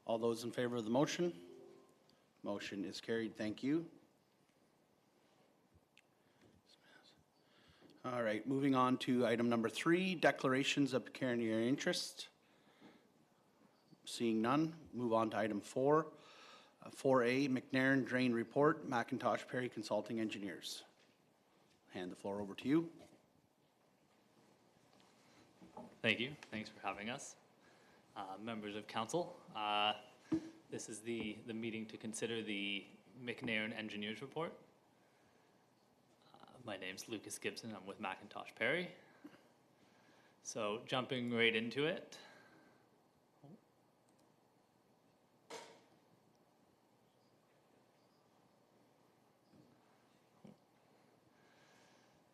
All those in favor of the motion? Motion is carried. Thank you. All right, moving on to item number 3, declarations of pecuniary interest. Seeing none, move on to item 4. 4A, Mcnair Drain Report, McIntosh Perry Consulting Engineers. Hand the floor over to you. Thank you. Thanks for having us. Members of council, this is the meeting to consider the Mcnair Engineers Report. My name's Lucas Gibson. I'm with McIntosh Perry. So jumping right into it.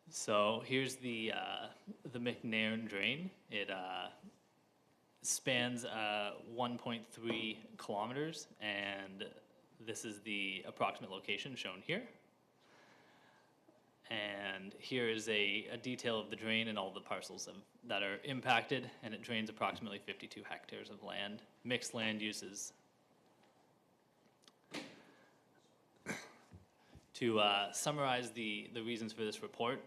So here's the Mcnair Drain. It spans 1.3 kilometers, and this is the approximate location shown here. And here is a detail of the drain and all the parcels that are impacted, and it drains approximately 52 hectares of land, mixed land uses. To summarize the reasons for this report,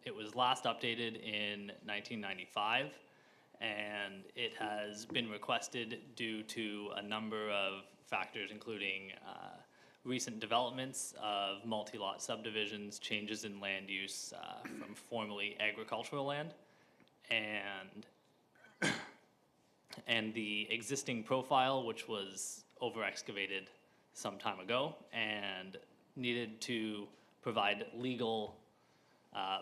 it was last updated in 1995, and it has been requested due to a number of factors, including recent developments of multi-lot subdivisions, changes in land use from formerly agricultural land, and the existing profile, which was over-excavated some time ago and needed to provide legal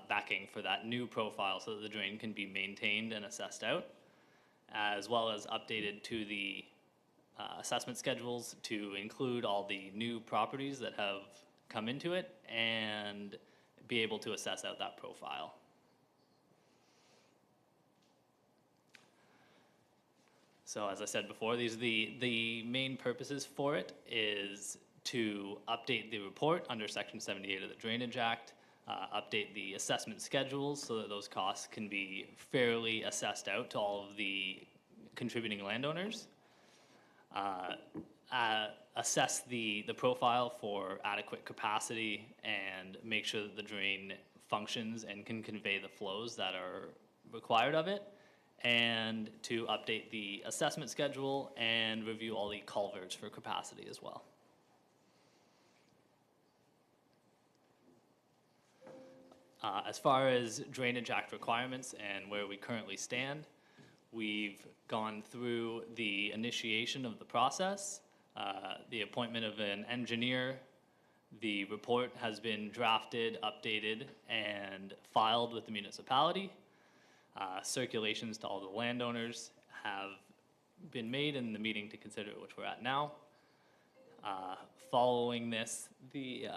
backing for that new profile so that the drain can be maintained and assessed out, as well as updated to the assessment schedules to include all the new properties that have come into it and be able to assess out that profile. So as I said before, these are the main purposes for it is to update the report under Section 78 of the Drainage Act, update the assessment schedules so that those costs can be fairly assessed out to all of the contributing landowners, assess the profile for adequate capacity, and make sure that the drain functions and can convey the flows that are required of it, and to update the assessment schedule and review all the culverts for capacity as well. As far as Drainage Act requirements and where we currently stand, we've gone through the initiation of the process, the appointment of an engineer. The report has been drafted, updated, and filed with the municipality. Circulations to all the landowners have been made in the meeting to consider, which we're at now. Following this, the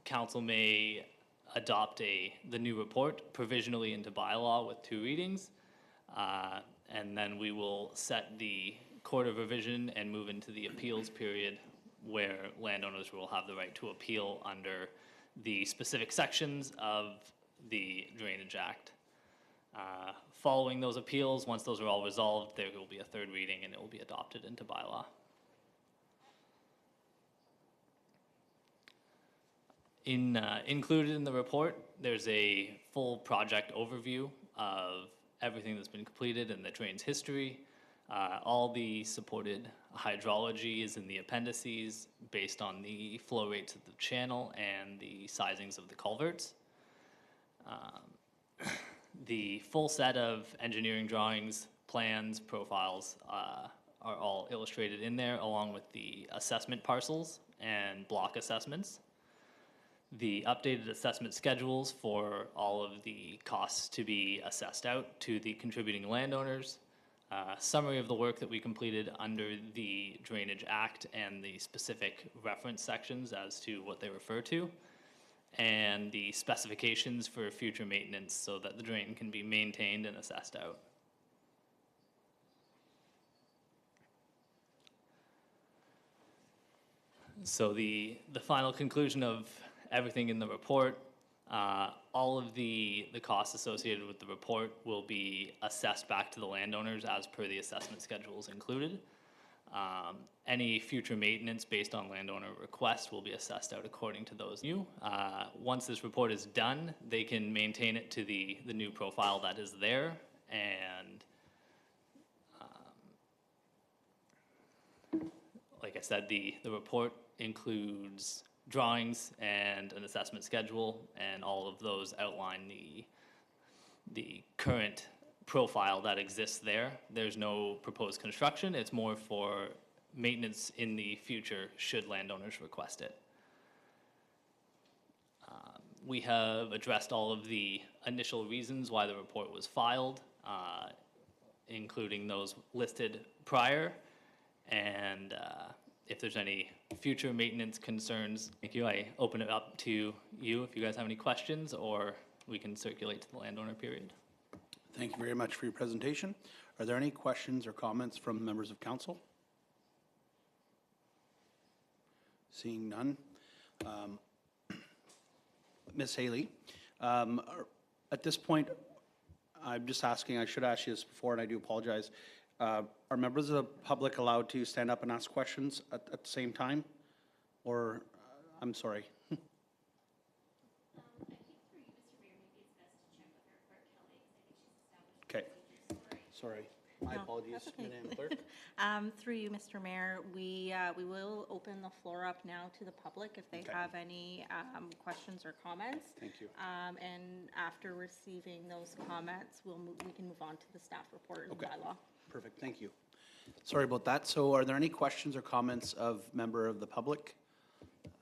council may adopt the new report provisionally into bylaw with 2 readings, and then we will set the court of revision and move into the appeals period where landowners will have the right to appeal under the specific sections of the Drainage Act. Following those appeals, once those are all resolved, there will be a 3rd reading and it will be adopted into bylaw. Included in the report, there's a full project overview of everything that's been completed and the drain's history. All the supported hydrology is in the appendices based on the flow rates of the channel and the sizings of the culverts. The full set of engineering drawings, plans, profiles are all illustrated in there, along with the assessment parcels and block assessments. The updated assessment schedules for all of the costs to be assessed out to the contributing landowners, summary of the work that we completed under the Drainage Act and the specific reference sections as to what they refer to, and the specifications for future maintenance so that the drain can be maintained and assessed out. So the final conclusion of everything in the report, all of the costs associated with the report will be assessed back to the landowners as per the assessment schedules included. Any future maintenance based on landowner request will be assessed out according to those new. Once this report is done, they can maintain it to the new profile that is there, and like I said, the report includes drawings and an assessment schedule, and all of those outline the current profile that exists there. There's no proposed construction. It's more for maintenance in the future should landowners request it. We have addressed all of the initial reasons why the report was filed, including those listed prior. And if there's any future maintenance concerns, thank you. I open it up to you if you guys have any questions, or we can circulate to the landowner period. Thank you very much for your presentation. Are there any questions or comments from members of council? Seeing none. Ms. Haley, at this point, I'm just asking, I should ask you this before, and I do apologize. Are members of the public allowed to stand up and ask questions at the same time? Or, I'm sorry. I think for you, Mr. Mayor, maybe it's best to check with our clerk, Kelly, because I think she's established. Okay. Sorry. My No, apologies, that's okay. Madam Clerk. Through you, Mr. Mayor, we will open the floor up now to the public if they Okay. have any questions or comments. Thank you. And after receiving those comments, we can move on to the staff report and Okay. bylaw. Perfect, thank you. Sorry about that. So are there any questions or comments of member of the public?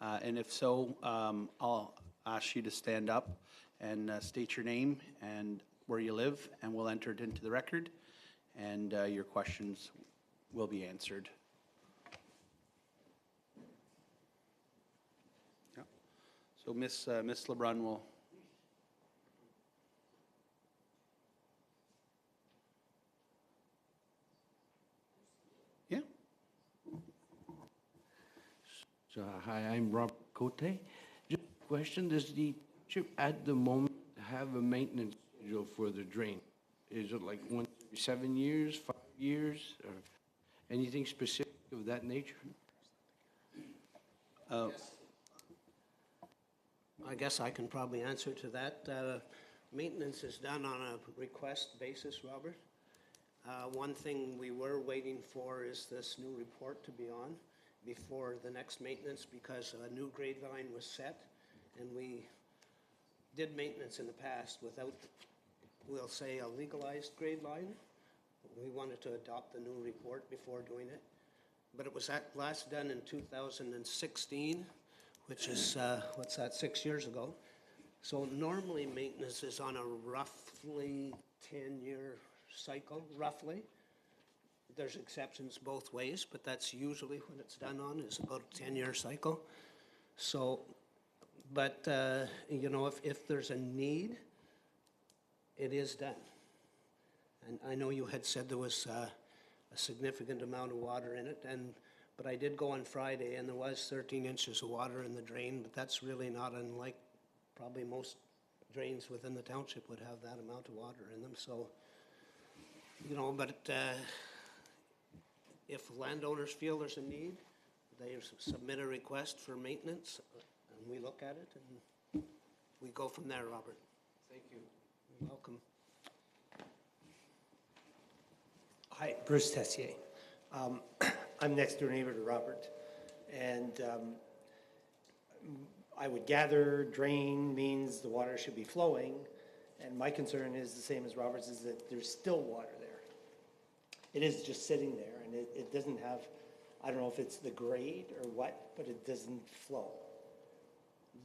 And if so, I'll ask you to stand up and state your name and where you live, and we'll enter it into the record, and your questions will be answered. Yeah. So Miss LeBrun will. Yeah. So, hi, I'm Rob Cote. Just a question, does the chip at the moment have a maintenance schedule for the drain? Is it like once every 7 years, 5 years, or anything specific of that nature? I guess I can probably answer to that. Maintenance is done on a request basis, Robert. One thing we were waiting for is this new report to be on before the next maintenance, because a new grade line was set, and we did maintenance in the past without, we'll say, a legalized grade line. We wanted to adopt the new report before doing it. But it was last done in 2016, which is, what's that, 6 years ago. So normally maintenance is on a roughly 10-year cycle, roughly. There's exceptions both ways, but that's usually when it's done on, is about a 10-year cycle. So, but, you know, if there's a need, it is done. And I know you had said there was a significant amount of water in it, but I did go on Friday, and there was 13 inches of water in the drain, but that's really not unlike probably most drains within the township would have that amount of water in them. So, you know, but if landowners feel there's a need, they submit a request for maintenance, and we look at it, and we go from there, Robert. Thank you. You're welcome. Hi, Bruce Tessier. I'm next door neighbor to Robert, and I would gather drain means the water should be flowing, and my concern is the same as Robert's, is that there's still water there. It is just sitting there, and it doesn't have, I don't know if it's the grade or what, but it doesn't flow.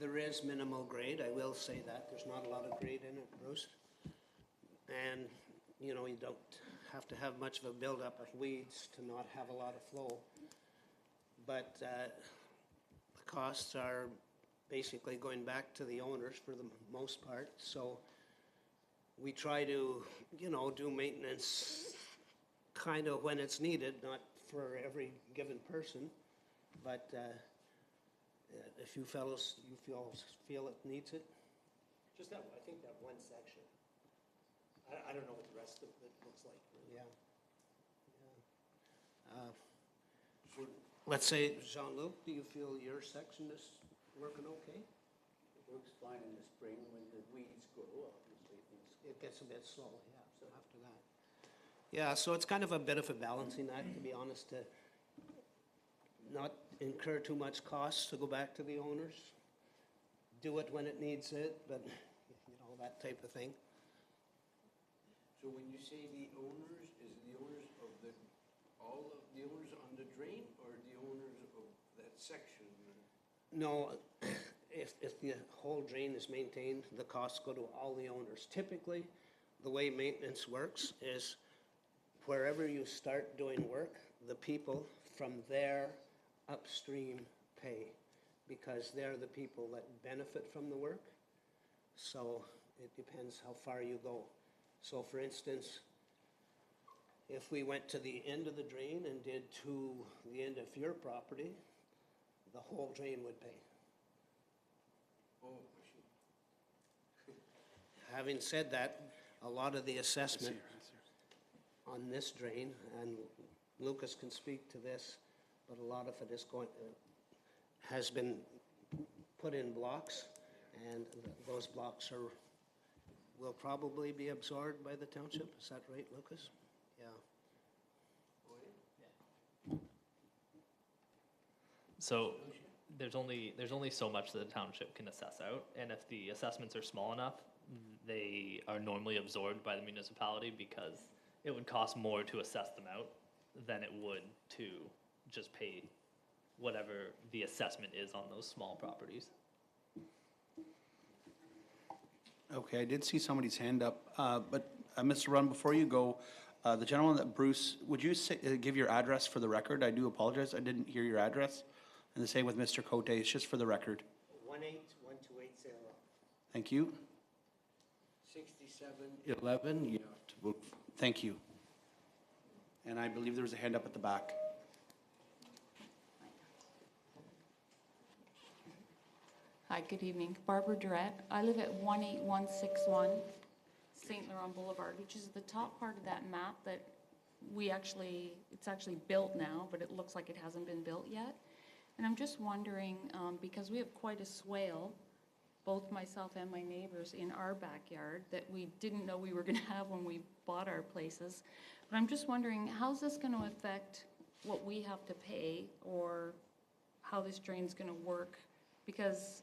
There is minimal grade, I will say that. There's not a lot of grade in it, Bruce. And, you know, you don't have to have much of a buildup of weeds to not have a lot of flow. But the costs are basically going back to the owners for the most part. So we try to, you know, do maintenance kind of when it's needed, not for every given person. But if you fellows, you feel it needs it? Just that, I think that one section. I don't know what the rest of it looks like. Yeah. let's say, Jean-Luc, do you feel your section is working okay? It works fine in the spring when the weeds grow, obviously. It gets a bit slow, yeah, so after that. Yeah, so it's kind of a bit of a balancing act, to be honest, to not incur too much cost to go back to the owners. Do it when it needs it, but, you know, that type of thing. So when you say the owners, is it the owners of the, all of the owners on the drain or the owners of that section? No, if the whole drain is maintained, the costs go to all the owners. Typically, the way maintenance works is wherever you start doing work, the people from there upstream pay because they're the people that benefit from the work. So it depends how far you go. So for instance, if we went to the end of the drain and did to the end of your property, the whole drain would pay. Oh, I see. Having said that, a lot of the assessment on this drain, and Lucas can speak to this, but a lot of it is has been put in blocks, and those blocks will probably be absorbed by the township. Is that right, Lucas? Yeah. So there's only so much that the township can assess out, and if the assessments are small enough, they are normally absorbed by the municipality because it would cost more to assess them out than it would to just pay whatever the assessment is on those small properties. Okay, I did see somebody's hand up, but Mr. Run, before you go, the gentleman that Bruce, would you give your address for the record? I do apologize, I didn't hear your address. And the same with Mr. Cote, it's just for the record. 18128 Sarah. Thank you. 6711, you have to vote. Thank you. And I believe there was a hand up at the back. Hi, good evening. Barbara Durrett. I live at 18161 St. Laurent Boulevard, which is the top part of that map that it's actually built now, but it looks like it hasn't been built yet. And I'm just wondering, because we have quite a swale, both myself and my neighbors in our backyard, that we didn't know we were gonna have when we bought our places. But I'm just wondering, how's this gonna affect what we have to pay, or how this drain's gonna work? Because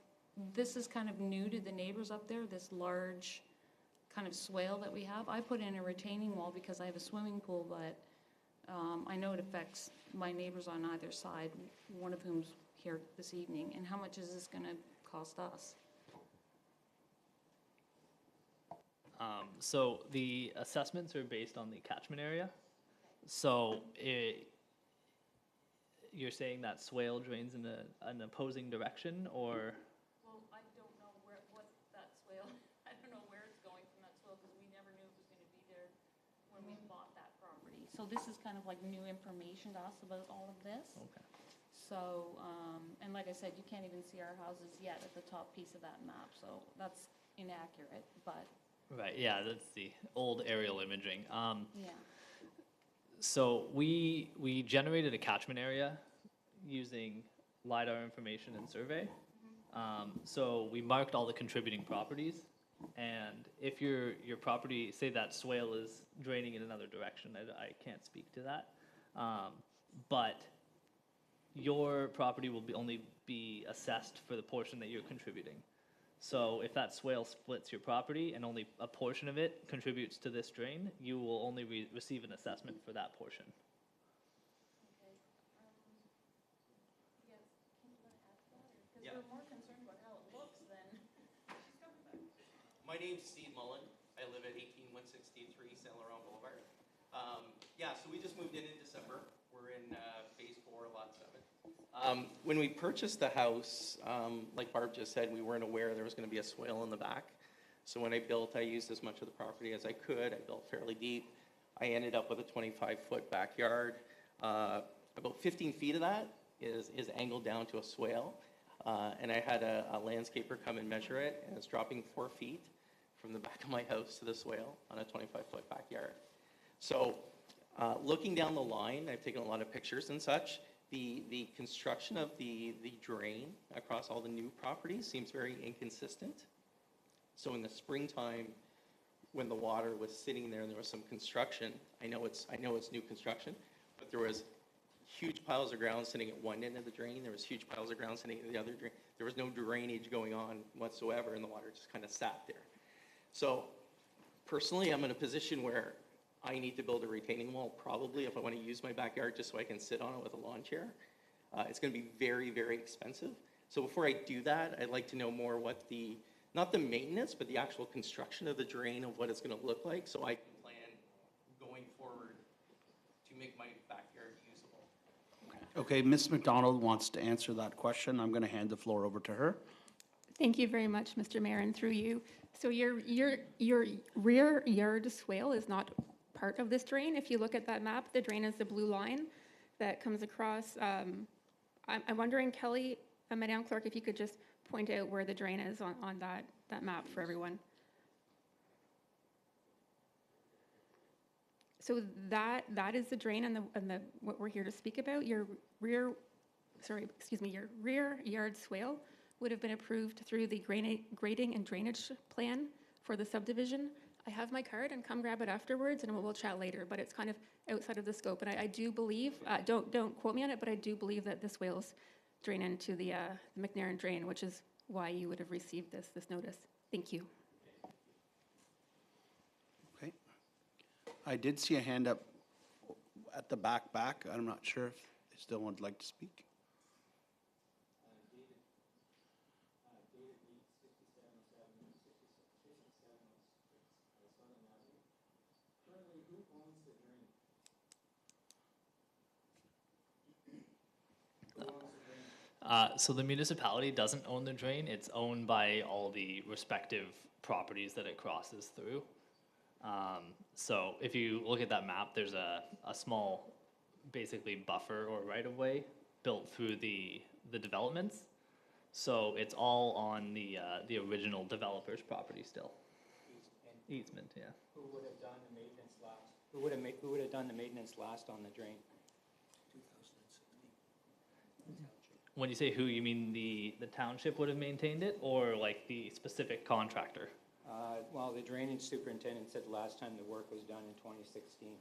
this is kind of new to the neighbors up there, this large kind of swale that we have. I put in a retaining wall because I have a swimming pool, but I know it affects my neighbors on either side, one of whom's here this evening. And how much is this gonna cost us? So the assessments are based on the catchment area. So you're saying that swale drains in an opposing direction, or? Well, I don't know what that swale, I don't know where it's going from that swale, because we never knew it was gonna be there when we bought that property. So this is kind of like new information to us about all of this. Okay. So, and like I said, you can't even see our houses yet at the top piece of that map, so that's inaccurate, but, Right, yeah, that's the old aerial imaging. yeah. So we generated a catchment area using LiDAR information and survey. So we marked all the contributing properties, and if your property, say that swale is draining in another direction, I can't speak to that, but your property will only be assessed for the portion that you're contributing. So if that swale splits your property and only a portion of it contributes to this drain, you will only receive an assessment for that portion. Okay. Yes, can you add that, because Yeah. we're more concerned about how it looks than. My name's Steve Mullen. I live at 18163 Saint Laurent Boulevard. Yeah, so we just moved in December. We're in phase 4, lot 7. When we purchased the house, like Barb just said, we weren't aware there was going to be a swale in the back. So when I built, I used as much of the property as I could. I built fairly deep. I ended up with a 25-foot backyard. About 15 feet of that is angled down to a swale. And I had a landscaper come and measure it, and it's dropping 4 feet from the back of my house to the swale on a 25-foot backyard. So Looking down the line, I've taken a lot of pictures and such. The construction of the drain across all the new properties seems very inconsistent. So in the springtime, when the water was sitting there and there was some construction, I know it's new construction, but there was huge piles of ground sitting at one end of the drain. There was huge piles of ground sitting at the other drain. There was no drainage going on whatsoever, and the water just kind of sat there. So personally, I'm in a position where I need to build a retaining wall, probably, if I want to use my backyard just so I can sit on it with a lawn chair. It's going to be very, very expensive. So before I do that, I'd like to know more what not the maintenance, but the actual construction of the drain, of what it's going to look like, so I can plan going forward to make my backyard usable. Okay, Ms. McDonald wants to answer that question. I'm going to hand the floor over to her. Thank you very much, Mr. Mayor, and through you. So your rear yard swale is not part of this drain. If you look at that map, the drain is the blue line that comes across. I'm wondering, Kelly, Madam Clerk, if you could just point out where the drain is on that map for everyone. So that is the drain and the what we're here to speak about. Your rear yard swale would have been approved through the grading and drainage plan for the subdivision. I have my card, and come grab it afterwards, and we'll chat later, but it's kind of outside of the scope. And I do believe, don't quote me on it, but I do believe that the swales drain into the Mcnair Drain, which is why you would have received this notice. Thank you. Okay. I did see a hand up at the back. I'm not sure if they still would like to speak. So the municipality doesn't own the drain. It's owned by all the respective properties that it crosses through. So if you look at that map, there's a small, basically buffer or right-of-way built through the developments. So it's all on the original developer's property still. Easement, yeah. Who would have done the maintenance last? Who would have done the maintenance last on the drain? When you say who, you mean the township would have maintained it, or like the specific contractor? Well, the drainage superintendent said the last time the work was done in 2016.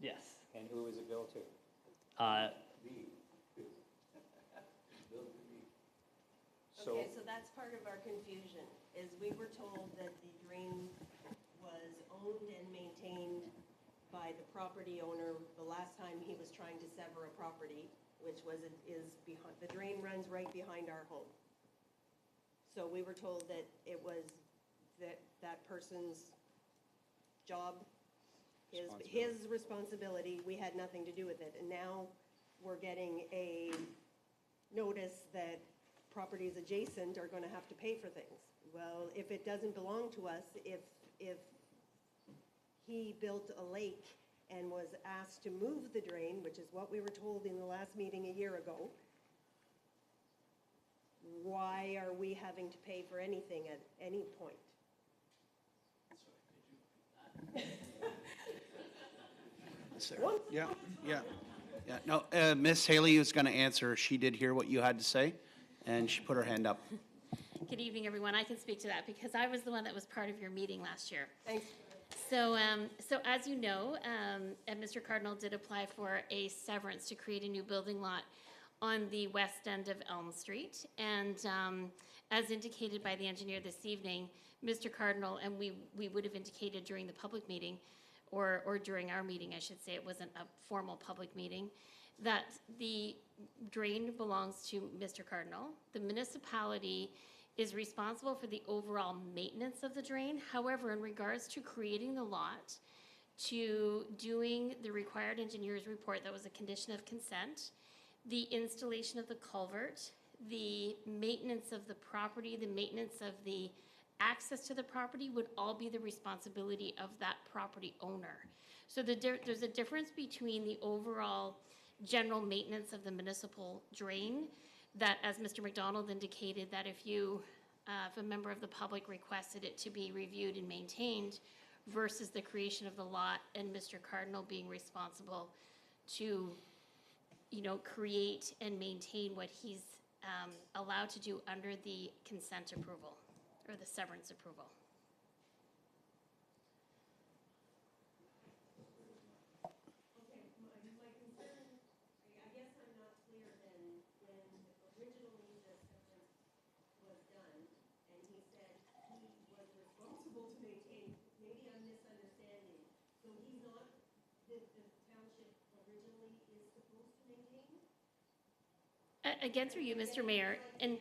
Yes. And who was it billed to? Okay, so that's part of our confusion, is we were told that the drain was owned and maintained by the property owner the last time he was trying to sever a property, which is behind, the drain runs right behind our home. So we were told that it was that person's job, his responsibility, we had nothing to do with it. And now we're getting a notice that properties adjacent are gonna have to pay for things. Well, if it doesn't belong to us, if he built a lake and was asked to move the drain, which is what we were told in the last meeting a year ago, why are we having to pay for anything at any point? Yeah. No, Ms. Haley was going to answer. She did hear what you had to say, and she put her hand up. Good evening, everyone. I can speak to that because I was the one that was part of your meeting last year. Thanks. So as you know, Mr. Cardinal did apply for a severance to create a new building lot on the west end of Elm Street. And as indicated by the engineer this evening, Mr. Cardinal, and we would have indicated during the public meeting, or during our meeting, I should say, it wasn't a formal public meeting, that the drain belongs to Mr. Cardinal. The municipality is responsible for the overall maintenance of the drain. However, in regards to creating the lot, to doing the required engineer's report, that was a condition of consent, the installation of the culvert, the maintenance of the property, the maintenance of the access to the property would all be the responsibility of that property owner. So there's a difference between the overall general maintenance of the municipal drain, that, as Mr. McDonald indicated, that if a member of the public requested it to be reviewed and maintained versus the creation of the lot and Mr. Cardinal being responsible to, you know, create and maintain what he's allowed to do under the consent approval or the severance approval. Okay, my concern, I guess I'm not clear then, when originally the severance was done, and he said he was responsible to maintain, maybe I'm misunderstanding. So he's not, the township originally is supposed to maintain? Again, through you, Mr. Mayor, and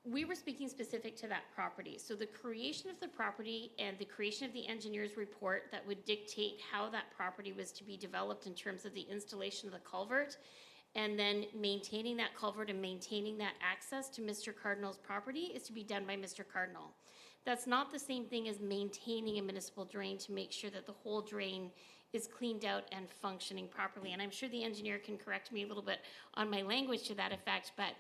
we were speaking specific to that property. So the creation of the property and the creation of the engineer's report that would dictate how that property was to be developed in terms of the installation of the culvert, and then maintaining that culvert and maintaining that access to Mr. Cardinal's property is to be done by Mr. Cardinal. That's not the same thing as maintaining a municipal drain to make sure that the whole drain is cleaned out and functioning properly. And I'm sure the engineer can correct me a little bit on my language to that effect, but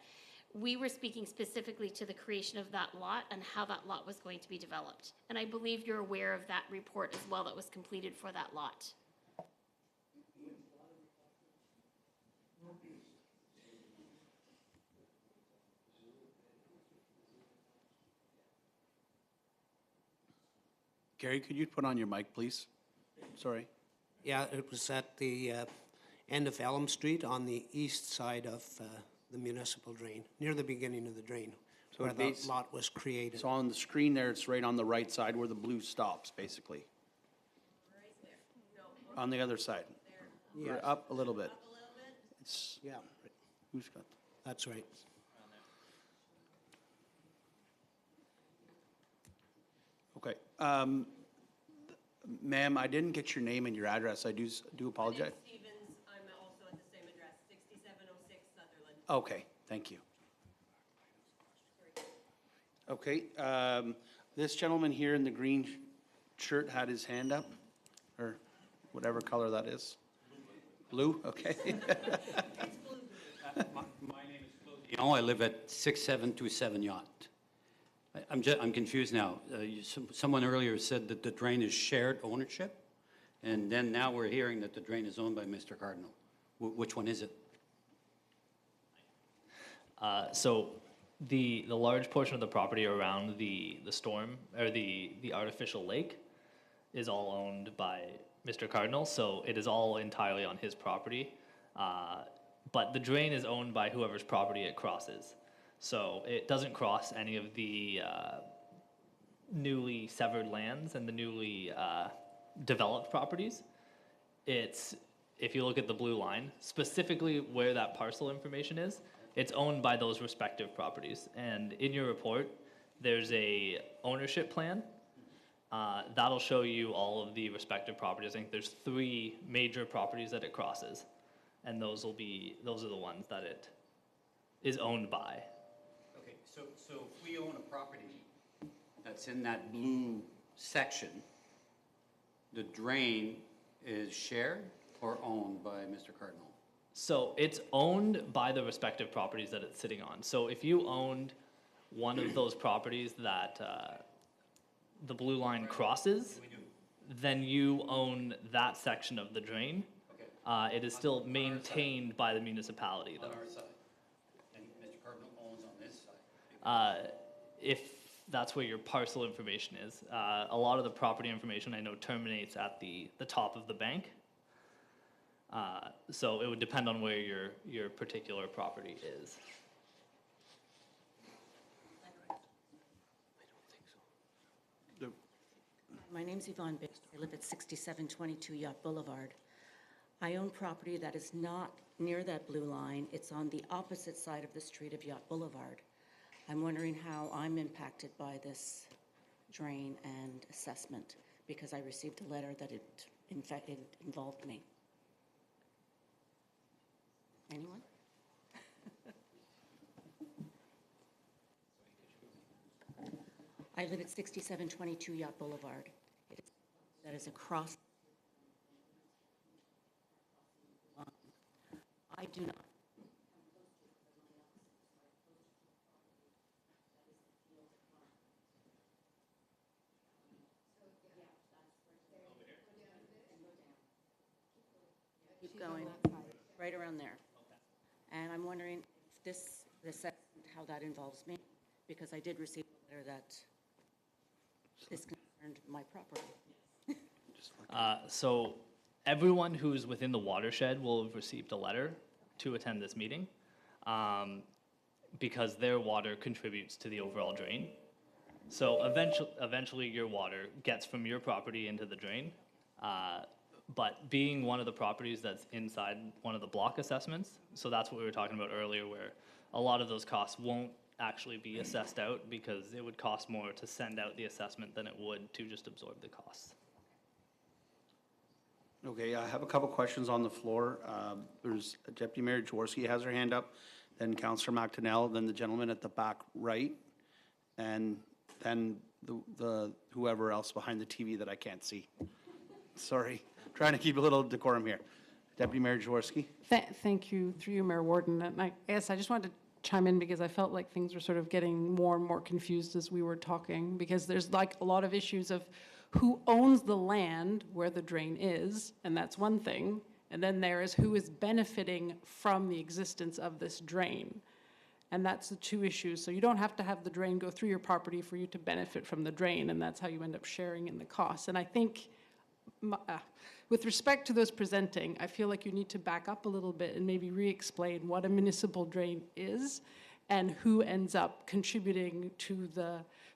we were speaking specifically to the creation of that lot and how that lot was going to be developed. And I believe you're aware of that report as well that was completed for that lot. Gary, could you put on your mic, please? Sorry. Yeah, it was at the end of Elm Street on the east side of the municipal drain, near the beginning of the drain, So where it the base- lot was created. So on the screen there, it's right on the right side where the blue stops, basically. On the other side. Or Yes. up a little bit. It's, Yeah, who's got? that's right. Okay. Ma'am, I didn't get your name and your address. I do apologize. Stevens, I'm also at the same address, 6706 Sutherland. Okay, thank you. Okay, this gentleman here in the green shirt had his hand up, or whatever color that is. Blue, okay. My name is Claude Dion. I live at 6727 Yacht. I'm confused now. Someone earlier said that the drain is shared ownership, and then now we're hearing that the drain is owned by Mr. Cardinal. Which one is it? So the large portion of the property around the storm, or the artificial lake, is all owned by Mr. Cardinal, so it is all entirely on his property. But the drain is owned by whoever's property it crosses. So it doesn't cross any of the newly severed lands and the newly developed properties. It's, if you look at the blue line, specifically where that parcel information is, it's owned by those respective properties. And in your report, there's a ownership plan. That'll show you all of the respective properties. I think there's 3 major properties that it crosses. And those are the ones that it is owned by. Okay, so if we own a property that's in that blue section, the drain is shared or owned by Mr. Cardinal? So it's owned by the respective properties that it's sitting on. So if you owned one of those properties that the blue line crosses, then you own that section of the drain. Okay. It is still maintained by the municipality, On though. our side. And Mr. Cardinal owns on this side. If that's where your parcel information is, a lot of the property information I know terminates at the top of the bank. So it would depend on where your particular property is. My name's Yvonne Bates. I live at 6722 Yacht Boulevard. I own property that is not near that blue line. It's on the opposite side of the street of Yacht Boulevard. I'm wondering how I'm impacted by this drain and assessment, because I received a letter that it involved me. Anyone? I live at 6722 Yacht Boulevard. That is across. I do not. right around there. And I'm wondering if this, how that involves me, because I did receive a letter that this concerned my property. So everyone who's within the watershed will have received a letter to attend this meeting, because their water contributes to the overall drain. So eventually your water gets from your property into the drain. But being one of the properties that's inside one of the block assessments, so that's what we were talking about earlier, where a lot of those costs won't actually be assessed out because it would cost more to send out the assessment than it would to just absorb the costs. Okay, I have a couple questions on the floor. There's Deputy Mayor Jaworski has her hand up, then Councillor McNeil, then the gentleman at the back right, and then the whoever else behind the TV that I can't see. Sorry, trying to keep a little decorum here. Deputy Mayor Jaworski. Thank you, through you, Mayor Warden. And I guess I just wanted to chime in because I felt like things were sort of getting more and more confused as we were talking, because there's like a lot of issues of who owns the land where the drain is, and that's one thing. And then there is who is benefiting from the existence of this drain. And that's the two issues. So you don't have to have the drain go through your property for you to benefit from the drain, and that's how you end up sharing in the costs. And I think with respect to those presenting, I feel like you need to back up a little bit and maybe re-explain what a municipal drain is and who ends up contributing to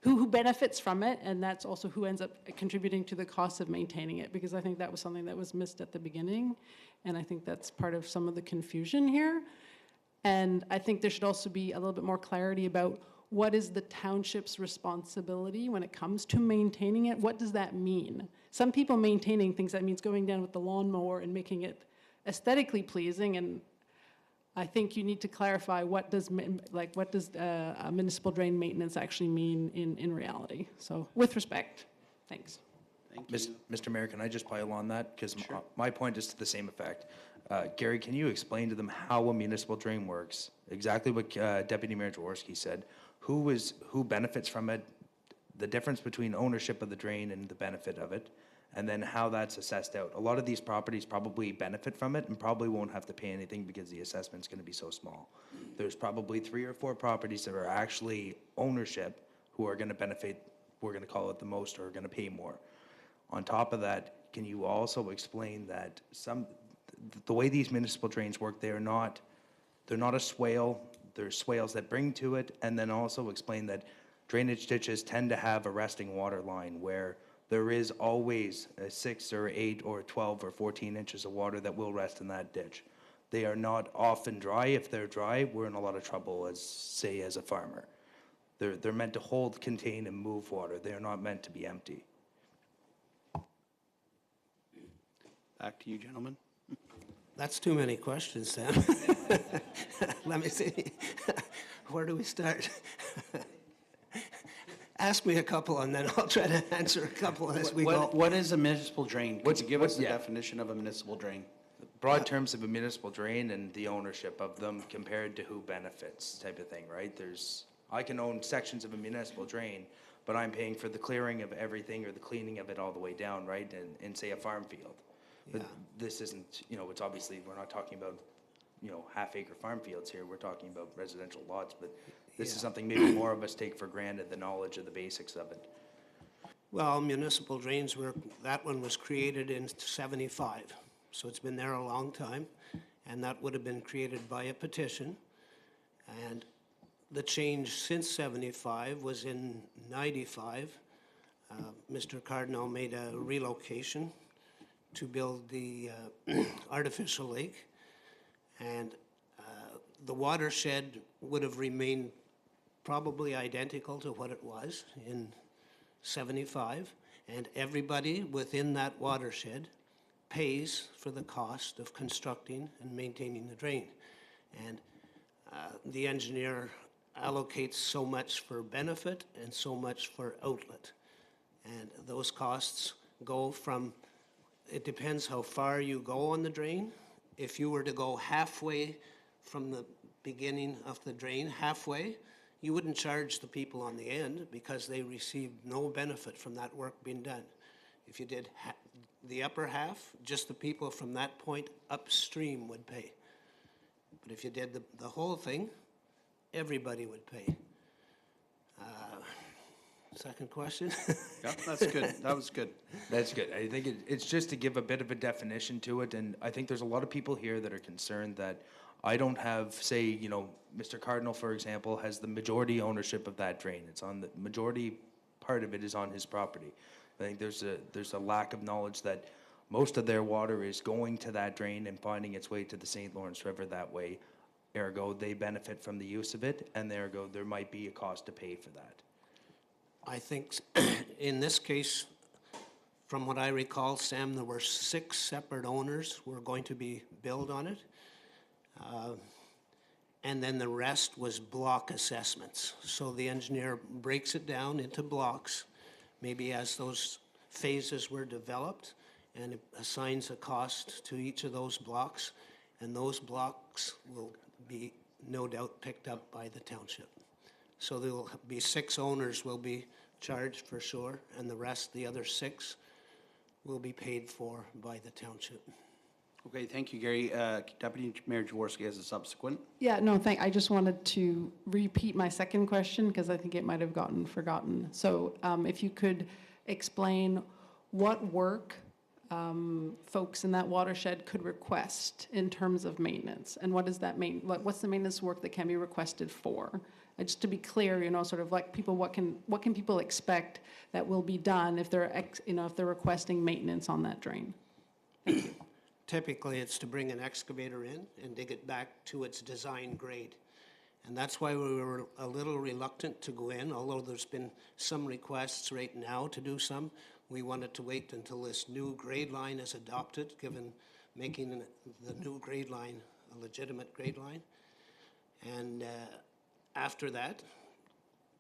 who benefits from it, and that's also who ends up contributing to the cost of maintaining it, because I think that was something that was missed at the beginning, and I think that's part of some of the confusion here. And I think there should also be a little bit more clarity about what is the township's responsibility when it comes to maintaining it. What does that mean? Some people maintaining things, that means going down with the lawnmower and making it aesthetically pleasing, and I think you need to clarify what does a municipal drain maintenance actually mean in reality. So with respect, thanks. Thank you. Mr. Mayor, can I just pile on that? Because my point is to the same effect. Gary, can you explain to them how a municipal drain works? Exactly what Deputy Mayor Jaworski said. Who benefits from it, the difference between ownership of the drain and the benefit of it, and then how that's assessed out. A lot of these properties probably benefit from it and probably won't have to pay anything because the assessment's going to be so small. There's probably 3 or 4 properties that are actually ownership who are going to benefit, we're going to call it the most, or are going to pay more. On top of that, can you also explain that the way these municipal drains work, they're not a swale. There's swales that bring to it, and then also explain that drainage ditches tend to have a resting water line where there is always 6 or 8 or 12 or 14 inches of water that will rest in that ditch. They are not often dry. If they're dry, we're in a lot of trouble as a farmer. They're meant to hold, contain, and move water. They're not meant to be empty. Back to you, gentlemen. That's too many questions, Sam. Let me see. Where do we start? Ask me a couple, and then I'll try to answer a couple as we go. What is a municipal drain? Could you give us the definition of a municipal drain? Broad terms of a municipal drain and the ownership of them compared to who benefits type of thing, right? I can own sections of a municipal drain, but I'm paying for the clearing of everything or the cleaning of it all the way down, right? In say a farm field. But this isn't, it's obviously, we're not talking about, half-acre farm fields here. We're talking about residential lots, but this is something maybe more of us take for granted, the knowledge of the basics of it. Well, municipal drains that one was created in 75, so it's been there a long time, and that would have been created by a petition. And the change since 75 was in 95. Mr. Cardinal made a relocation to build the artificial lake, and the watershed would have remained probably identical to what it was in 75, and everybody within that watershed pays for the cost of constructing and maintaining the drain. And the engineer allocates so much for benefit and so much for outlet. And those costs go from, it depends how far you go on the drain. If you were to go halfway from the beginning of the drain, halfway, you wouldn't charge the people on the end because they received no benefit from that work being done. If you did the upper half, just the people from that point upstream would pay. But if you did the whole thing, everybody would pay. Second question? Yeah, that's good. That was good. That's good. I think it's just to give a bit of a definition to it, and I think there's a lot of people here that are concerned that I don't have, say, you know, Mr. Cardinal, for example, has the majority ownership of that drain. It's on the majority part of it is on his property. I think there's a lack of knowledge that most of their water is going to that drain and finding its way to the St. Lawrence River that way. Ergo, they benefit from the use of it, and ergo, there might be a cost to pay for that. I think in this case, from what I recall, Sam, there were 6 separate owners who were going to be billed on it. And then the rest was block assessments. So the engineer breaks it down into blocks, maybe as those phases were developed, and it assigns a cost to each of those blocks. And those blocks will be no doubt picked up by the township. So there will be 6 owners will be charged for sure, and the rest, the other 6, will be paid for by the township. Okay, thank you, Gary. Deputy Mayor Jaworski has a subsequent. Yeah, no, I just wanted to repeat my second question because I think it might have gotten forgotten. So if you could explain what work folks in that watershed could request in terms of maintenance, and what does that mean? What's the maintenance work that can be requested for? Just to be clear, you know, sort of like people, what can people expect that will be done if they're if they're requesting maintenance on that drain? Typically, it's to bring an excavator in and dig it back to its design grade. And that's why we were a little reluctant to go in, although there's been some requests right now to do some. We wanted to wait until this new grade line is adopted, given making the new grade line a legitimate grade line. And after that,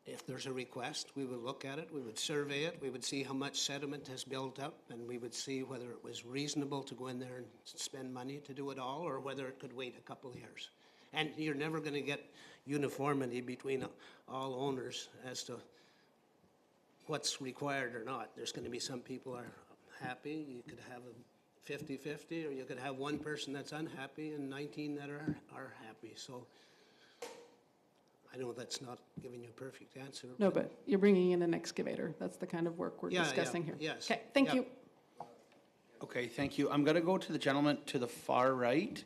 if there's a request, we would look at it, we would survey it, we would see how much sediment has built up, and we would see whether it was reasonable to go in there and spend money to do it all, or whether it could wait a couple of years. And you're never going to get uniformity between all owners as to what's required or not. There's going to be some people are happy. You could have a 50-50, or you could have one person that's unhappy and 19 that are happy. So I know that's not giving you a perfect answer. No, but you're bringing in an excavator. That's the kind of work we're discussing here. Yes. Okay, thank you. Okay, thank you. I'm going to go to the gentleman to the far right.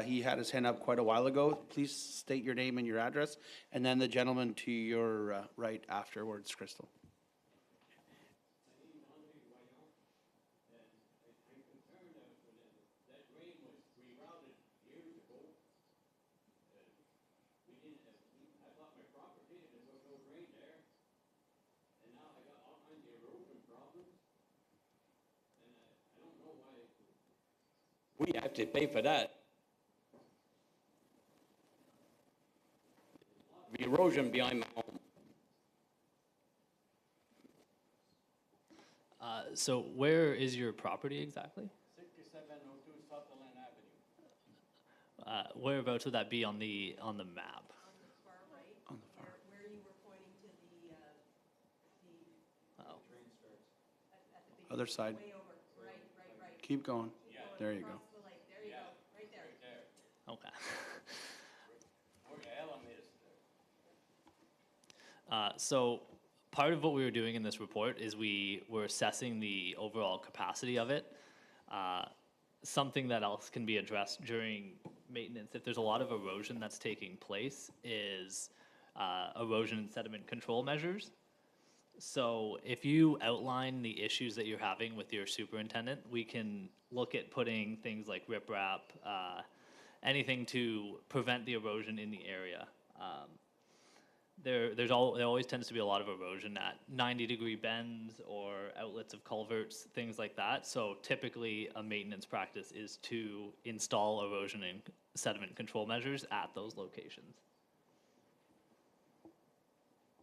He had his hand up quite a while ago. Please state your name and your address, and then the gentleman to your right afterwards, Crystal. We have to pay for that. The erosion behind my home. So where is your property exactly? 6702 Sutherland Avenue. Whereabouts would that be on the map? On the far right. On the far. Where you were pointing to Oh. at the beginning. Other side. Way over, right. Keep going. There you go. Across the lake, there you go, right there. Okay. Where the hell am I? So part of what we were doing in this report is we were assessing the overall capacity of it. Something that else can be addressed during maintenance, if there's a lot of erosion that's taking place, is erosion and sediment control measures. So if you outline the issues that you're having with your superintendent, we can look at putting things like riprap, anything to prevent the erosion in the area. There always tends to be a lot of erosion at 90-degree bends or outlets of culverts, things like that. So typically, a maintenance practice is to install erosion and sediment control measures at those locations.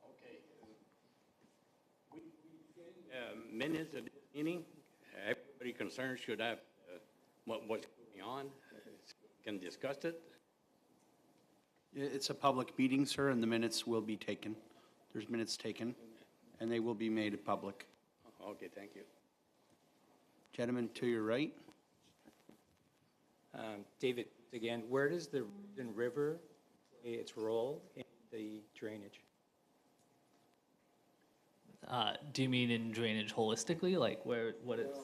Okay. We minutes of this meeting. Everybody concerned should have what's going on. Can discuss it. It's a public meeting, sir, and the minutes will be taken. There's minutes taken, and they will be made public. Okay, thank you. Gentleman to your right. David again, where does the Erosion River play its role in the drainage? Do you mean in drainage holistically, like what it's?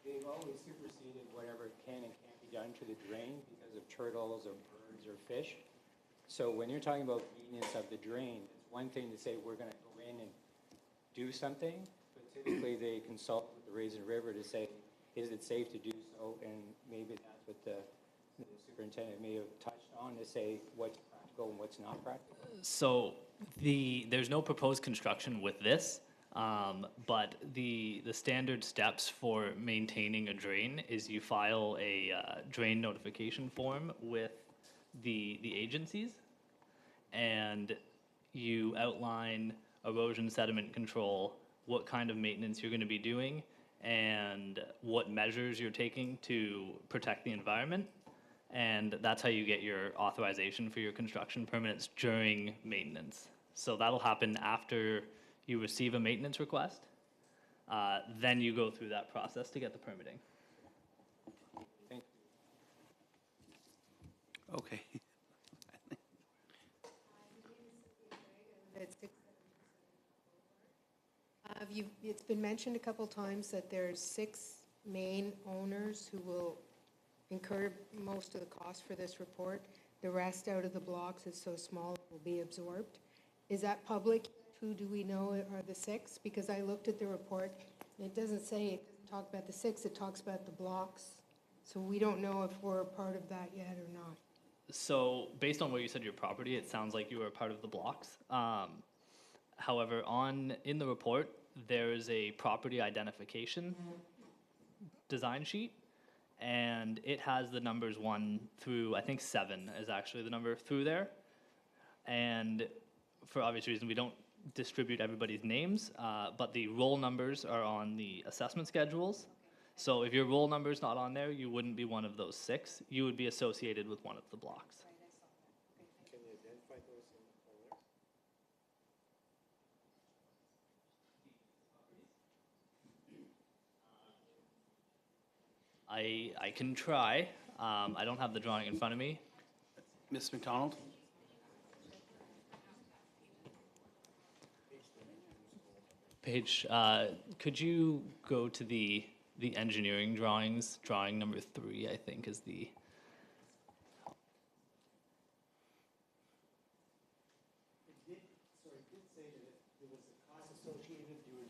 They've always superseded whatever can and can't be done to the drain because of turtles or birds or fish. So when you're talking about maintenance of the drain, it's one thing to say we're gonna go in and do something, but typically they consult with the Erosion River to say, is it safe to do so? And maybe that's what the superintendent may have touched on to say what's practical and what's not practical. So there's no proposed construction with this, but the standard steps for maintaining a drain is you file a drain notification form with the agencies, and you outline erosion sediment control, what kind of maintenance you're going to be doing, and what measures you're taking to protect the environment. And that's how you get your authorization for your construction permits during maintenance. So that'll happen after you receive a maintenance request. Then you go through that process to get the permitting. Thank you. Okay. It's been mentioned a couple times that there's 6 main owners who will incur most of the cost for this report. The rest out of the blocks is so small it will be absorbed. Is that public? Who do we know are the 6? Because I looked at the report, and it doesn't talk about the 6, it talks about the blocks. So we don't know if we're a part of that yet or not. So based on what you said, your property, it sounds like you are part of the blocks. However, in the report, there is a property identification design sheet, and it has the numbers 1 through, I think 7 is actually the number through there. And for obvious reasons, we don't distribute everybody's names, but the roll numbers are on the assessment schedules. So if your roll number is not on there, you wouldn't be one of those 6. You would be associated with one of the blocks. Can you identify those in the folder? I can try. I don't have the drawing in front of me. Ms. McDonald? Page, could you go to the engineering drawings? Drawing number 3, I think, is the. It did say that if there was a cost associated, you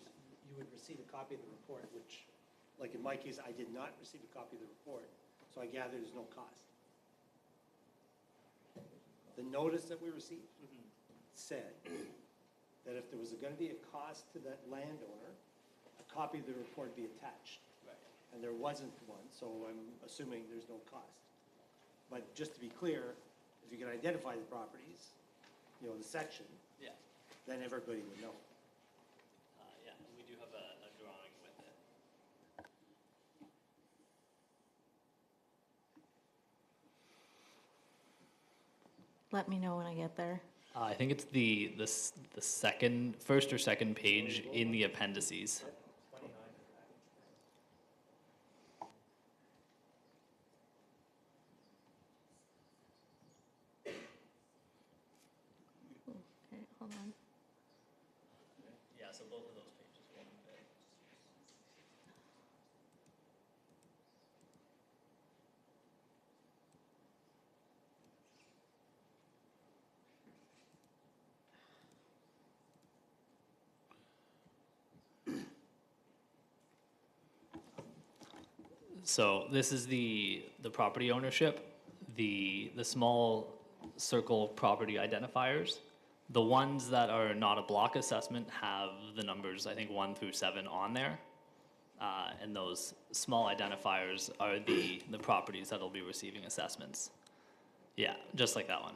would receive a copy of the report, which, like in my case, I did not receive a copy of the report, so I gather there's no cost. The notice that we received said that if there was going to be a cost to that landowner, a copy of the report be attached. Right. And there wasn't one, so I'm assuming there's no cost. But just to be clear, if you can identify the properties, the section, Yeah. then everybody would know. Yeah, and we do have a drawing with it. Let me know when I get there. I think it's the first or second page in the appendices. Okay, hold on. Yeah, so both of those pages. So this is the property ownership, the small circle property identifiers. The ones that are not a block assessment have the numbers, I think 1 through 7 on there. And those small identifiers are the properties that'll be receiving assessments. Yeah, just like that one.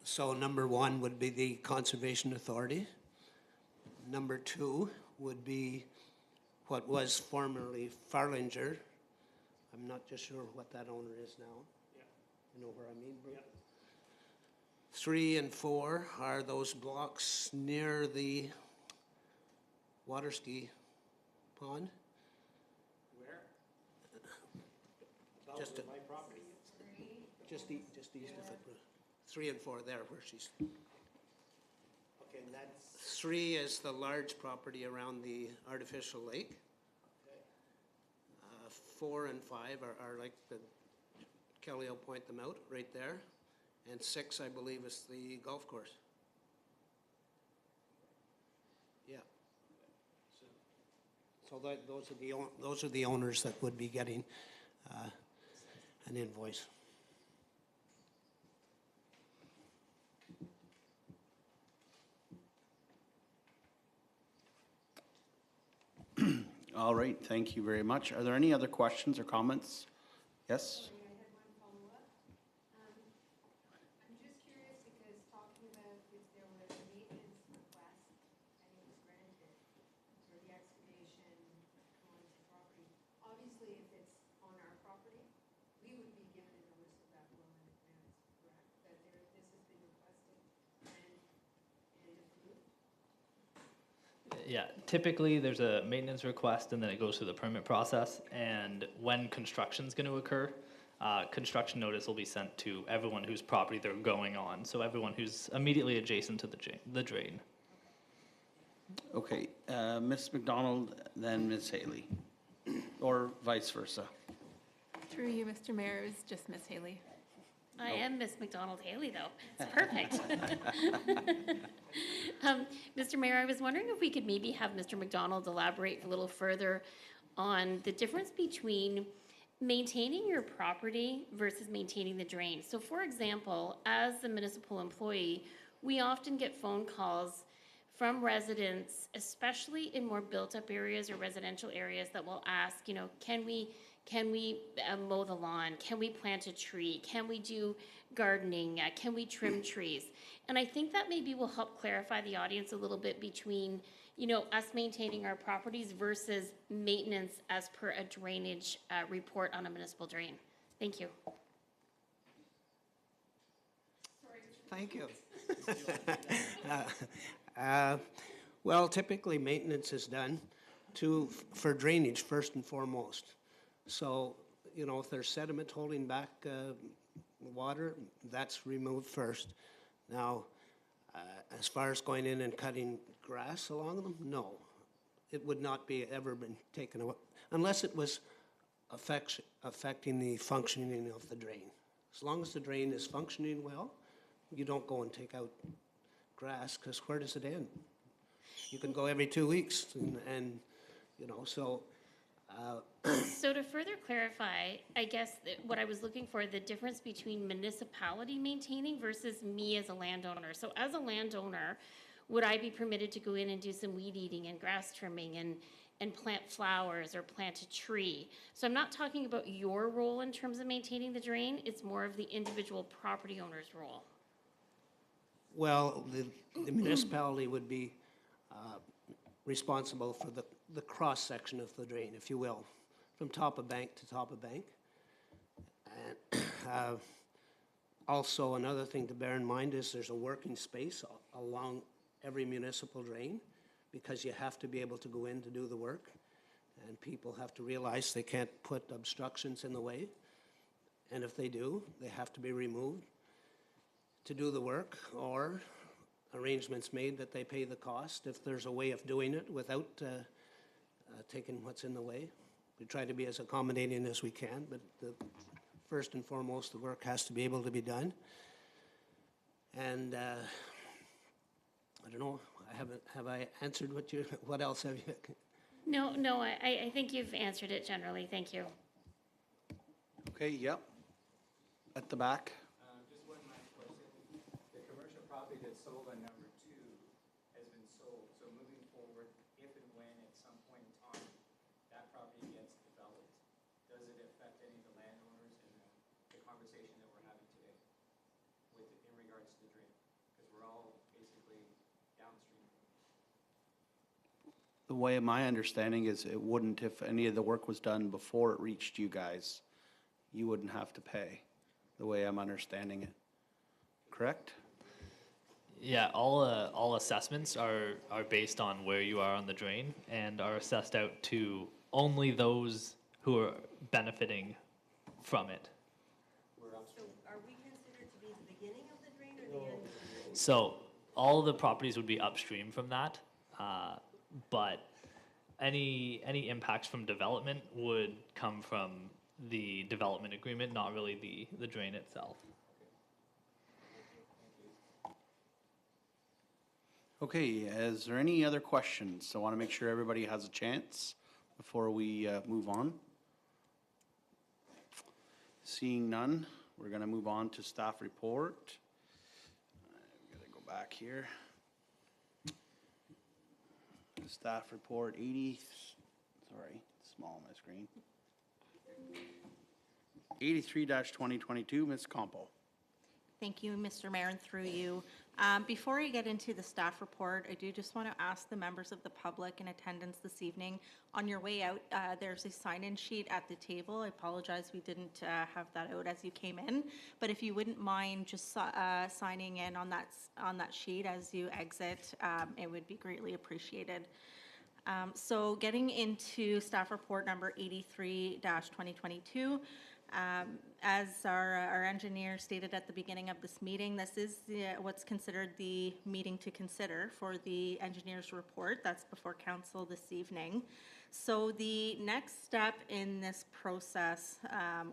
So number 1 would be the Conservation Authority. Number 2 would be what was formerly Farlinger. I'm not just sure what that owner is now. Yeah. You know where I mean, Brooke? Yeah. 3 and 4 are those blocks near the water ski pond. Where? Just my property. Just east of it. 3 and 4 there where she's. Okay, and that's, 3 is the large property around the artificial lake. 4 and 5 are like the, Kelly will point them out right there. And 6, I believe, is the golf course. Yeah. So those are the owners that would be getting an invoice. All right, thank you very much. Are there any other questions or comments? Yes? I had one follow-up. I'm just curious because talking about if there was a maintenance request and it was granted for the excavation onto property, obviously if it's on our property, we would be given a notice of that well in advance, correct? That this has been requested and approved? Yeah, typically there's a maintenance request and then it goes through the permit process. And when construction's going to occur, construction notice will be sent to everyone whose property they're going on. So everyone who's immediately adjacent to the drain. Okay, Ms. McDonald, then Ms. Haley, or vice versa. Through you, Mr. Mayor, it was just Miss Haley. I am Miss McDonald Haley, though. It's perfect. Mr. Mayor, I was wondering if we could maybe have Mr. McDonald elaborate a little further on the difference between maintaining your property versus maintaining the drain. So for example, as a municipal employee, we often get phone calls from residents, especially in more built-up areas or residential areas, that will ask, you know, can we mow the lawn? Can we plant a tree? Can we do gardening? Can we trim trees? And I think that maybe will help clarify the audience a little bit between, you know, us maintaining our properties versus maintenance as per a drainage report on a municipal drain. Thank you. Thank you. Well, typically maintenance is done for drainage first and foremost. So, you know, if there's sediment holding back water, that's removed first. Now, as far as going in and cutting grass along them, no. It would not be ever been taken away, unless it was affecting the functioning of the drain. As long as the drain is functioning well, you don't go and take out grass, because where does it end? You can go every 2 weeks, and you know, so. So to further clarify, I guess what I was looking for, the difference between municipality maintaining versus me as a landowner. So as a landowner, would I be permitted to go in and do some weed eating and grass trimming and plant flowers or plant a tree? So I'm not talking about your role in terms of maintaining the drain, it's more of the individual property owner's role. Well, the municipality would be responsible for the cross-section of the drain, if you will, from top of bank to top of bank. And also, another thing to bear in mind is there's a working space along every municipal drain, because you have to be able to go in to do the work, and people have to realize they can't put obstructions in the way, and if they do, they have to be removed to do the work, or arrangements made that they pay the cost if there's a way of doing it without taking what's in the way. We try to be as accommodating as we can, but first and foremost, the work has to be able to be done. And I don't know, have I answered what else have you? No, I think you've answered it generally, thank you. Okay, yep. At the back. Just one last question. The commercial property that's sold on number 2 has been sold. So moving forward, if and when at some point in time that property gets developed, does it affect any of the landowners in the conversation that we're having today in regards to the drain? Because we're all basically downstream. The way my understanding is it wouldn't, if any of the work was done before it reached you guys, you wouldn't have to pay, the way I'm understanding it. Correct? Yeah, all assessments are based on where you are on the drain and are assessed out to only those who are benefiting from it. So are we considered to be the beginning of the drain or the end? So all the properties would be upstream from that, but any impacts from development would come from the development agreement, not really the drain itself. Okay, is there any other questions? I want to make sure everybody has a chance before we move on. Seeing none, we're going to move on to staff report. We got to go back here. Staff report 80, sorry, small on my screen. 83-2022, Ms. Compo. Thank you, Mr. Mayor, and through you. Before I get into the staff report, I do just want to ask the members of the public in attendance this evening, on your way out, there's a sign-in sheet at the table. I apologize we didn't have that out as you came in, but if you wouldn't mind just signing in on that sheet as you exit, it would be greatly appreciated. So getting into staff report number 83-2022, as our engineer stated at the beginning of this meeting, this is what's considered the meeting to consider for the engineer's report. That's before council this evening. So the next step in this process,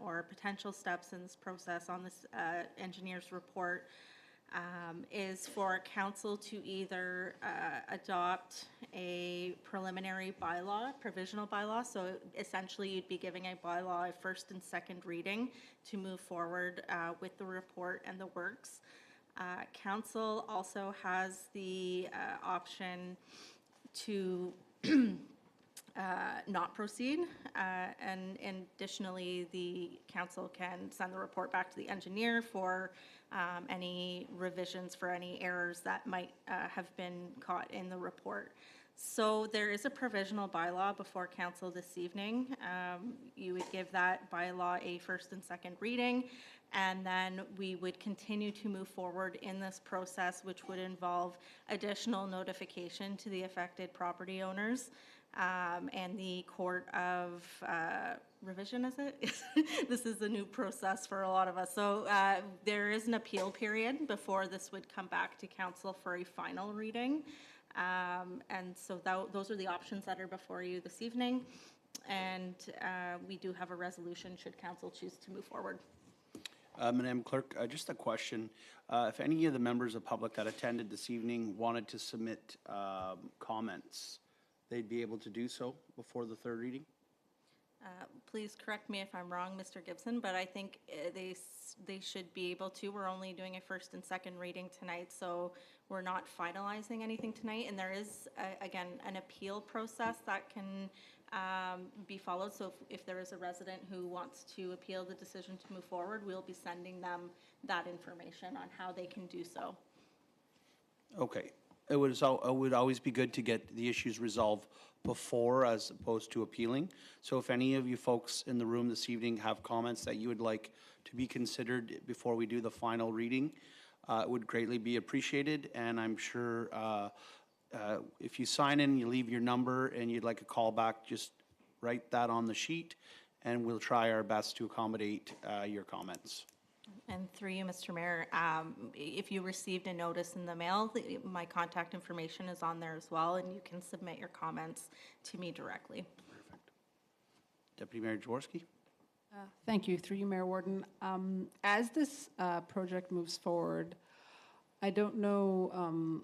or potential steps in this process on this engineer's report, is for council to either adopt a preliminary bylaw, provisional bylaw. So essentially you'd be giving a bylaw a first and second reading to move forward with the report and the works. Council also has the option to not proceed, and additionally the council can send the report back to the engineer for any revisions for any errors that might have been caught in the report. So there is a provisional bylaw before council this evening. You would give that bylaw a first and second reading, and then we would continue to move forward in this process, which would involve additional notification to the affected property owners. And the Court of Revision, is it? This is a new process for a lot of us. So there is an appeal period before this would come back to council for a final reading. And so those are the options that are before you this evening. And we do have a resolution should council choose to move forward. Madam Clerk, just a question. If any of the members of public that attended this evening wanted to submit comments, they'd be able to do so before the third reading? Please correct me if I'm wrong, Mr. Gibson, but I think they should be able to. We're only doing a first and second reading tonight, so we're not finalizing anything tonight. And there is, again, an appeal process that can be followed. So if there is a resident who wants to appeal the decision to move forward, we'll be sending them that information on how they can do so. Okay. It would always be good to get the issues resolved before as opposed to appealing. So if any of you folks in the room this evening have comments that you would like to be considered before we do the final reading, it would greatly be appreciated. And I'm sure if you sign in, you leave your number and you'd like a call back, just write that on the sheet and we'll try our best to accommodate your comments. And through you, Mr. Mayor, if you received a notice in the mail, my contact information is on there as well, and you can submit your comments to me directly. Perfect. Deputy Mayor Jaworski? Thank you. Through you, Mayor Warden. As this project moves forward, I don't know,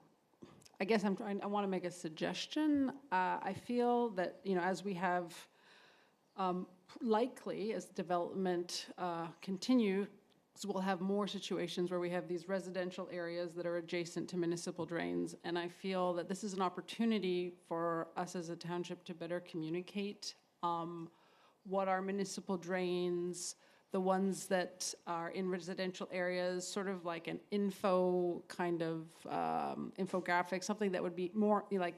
I guess I want to make a suggestion. I feel that, as we have likely, as development continues, we'll have more situations where we have these residential areas that are adjacent to municipal drains. And I feel that this is an opportunity for us as a township to better communicate what our municipal drains, the ones that are in residential areas, sort of like an info kind of infographic, something that would be more like,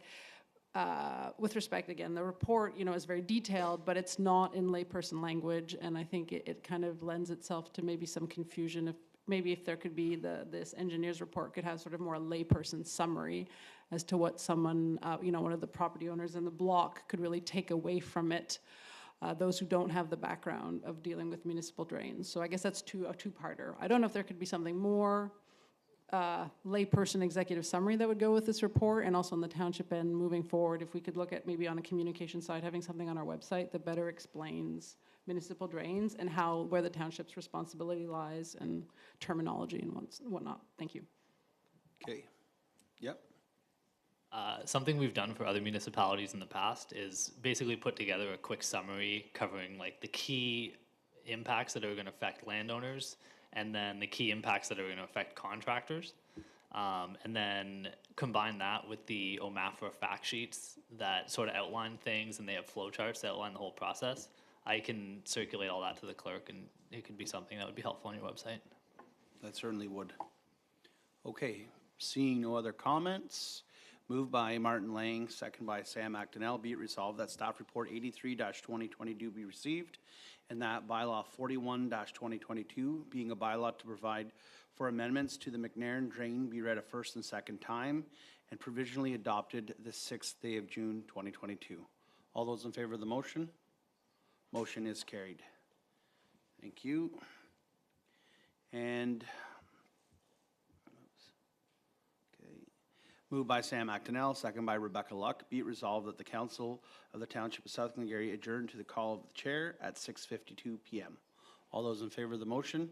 with respect, again, the report, is very detailed, but it's not in layperson language, and I think it kind of lends itself to maybe some confusion. If there could be this engineer's report could have sort of more a layperson summary as to what someone, one of the property owners in the block could really take away from it. those who don't have the background of dealing with municipal drains. So I guess that's a two-parter. I don't know if there could be something more layperson executive summary that would go with this report, and also on the township end moving forward, if we could look at maybe on a communication side, having something on our website that better explains municipal drains and where the township's responsibility lies and terminology and whatnot. Thank you. Okay. Yep. Something we've done for other municipalities in the past is basically put together a quick summary covering like the key impacts that are going to affect landowners, and then the key impacts that are going to affect contractors, and then combine that with the OMAFRA fact sheets that sort of outline things, and they have flow charts that outline the whole process. I can circulate all that to the clerk, and it could be something that would be helpful on your website. That certainly would. Okay, seeing no other comments, moved by Martin Lang, second by Sam Actonel, be it resolved that staff report 83-2022 be received, and that bylaw 41-2022, being a bylaw to provide for amendments to the Mcnair Drain, be read a first and second time, and provisionally adopted the 6th day of June 2022. All those in favor of the motion? Motion is carried. Thank you. And moved by Sam Actonel, second by Rebecca Luck. Be it resolved that the Council of the Township of South Glengarry adjourn to the call of the chair at 6:52 p.m. All those in favor of the motion?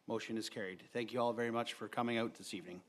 Motion is carried. Thank you all very much for coming out this evening.